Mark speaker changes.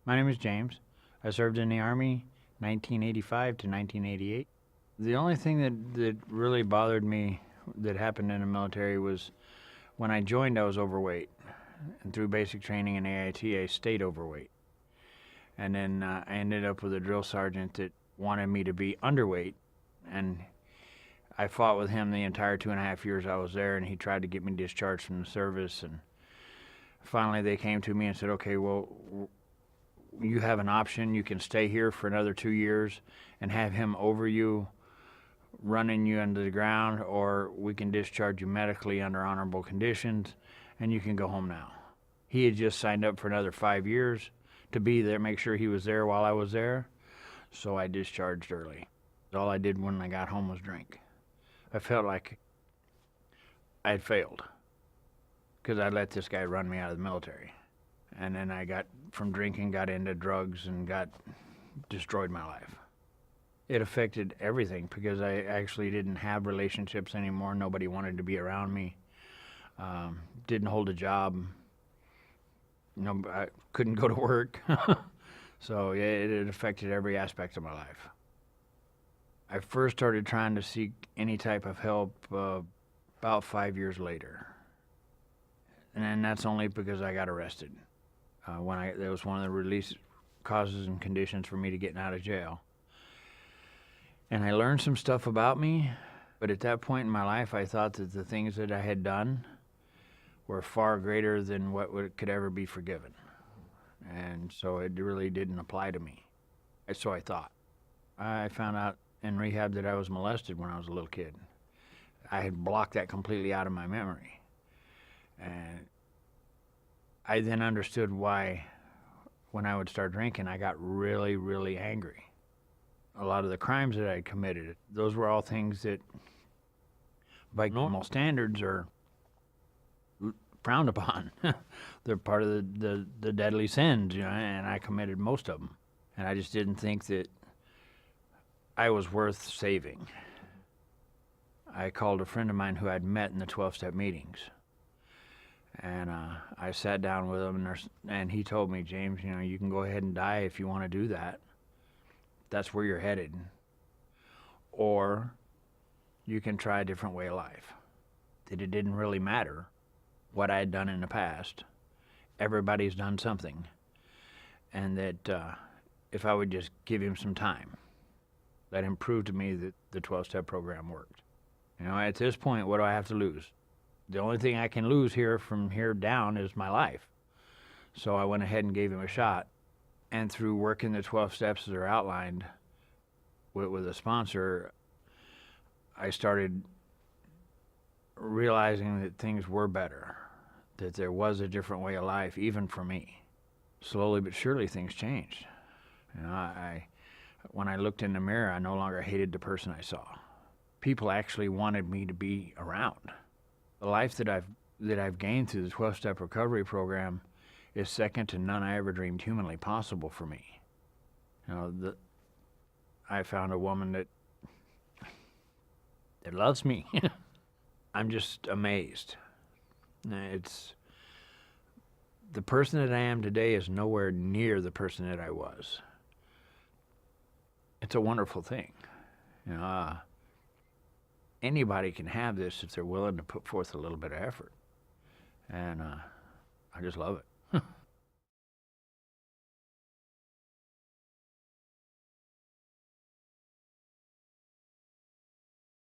Speaker 1: My name is James. I served in the Army 1985 to 1988. The only thing that really bothered me that happened in the military was when I joined, I was overweight. And through basic training in AIT, I stayed overweight. And then I ended up with a drill sergeant that wanted me to be underweight. And I fought with him the entire 2.5 years I was there, and he tried to get me discharged from the service. And finally, they came to me and said, okay, well, you have an option. You can stay here for another 2 years and have him over you, running you into the ground, or we can discharge you medically under honorable conditions, and you can go home now. He had just signed up for another 5 years to be there, make sure he was there while I was there, so I discharged early. All I did when I got home was drink. I felt like I had failed because I let this guy run me out of the military. And then I got from drinking, got into drugs, and destroyed my life. It affected everything because I actually didn't have relationships anymore. Nobody wanted to be around me. Didn't hold a job. No, I couldn't go to work. So yeah, it affected every aspect of my life. I first started trying to seek any type of help about 5 years later. And then that's only because I got arrested. That was one of the release causes and conditions for me to getting out of jail. And I learned some stuff about me, but at that point in my life, I thought that the things that I had done were far greater than could ever be forgiven. And so it really didn't apply to me. So I thought. I found out in rehab that I was molested when I was a little kid. I had blocked that completely out of my memory. And I then understood why, when I would start drinking, I got really, really angry. A lot of the crimes that I committed, those were all things that, by normal standards, are frowned upon. They're part of the deadly sins, and I committed most of them. And I just didn't think that I was worth saving. I called a friend of mine who I'd met in the 12-step meetings. And I sat down with him, and he told me, James, you can go ahead and die if you want to do that. That's where you're headed. Or you can try a different way of life. That it didn't really matter what I had done in the past. Everybody's done something. And that if I would just give him some time, let him prove to me that the 12-step program worked. At this point, what do I have to lose? The only thing I can lose here from here down is my life. So I went ahead and gave him a shot. And through working the 12 steps that are outlined with a sponsor, I started realizing that things were better, that there was a different way of life, even for me. Slowly but surely, things changed. When I looked in the mirror, I no longer hated the person I saw. People actually wanted me to be around. The life that I've gained through the 12-step recovery program is second to none I ever dreamed humanly possible for me. I found a woman that loves me. I'm just amazed. It's the person that I am today is nowhere near the person that I was. It's a wonderful thing. Anybody can have this if they're willing to put forth a little bit of effort. And I just love it.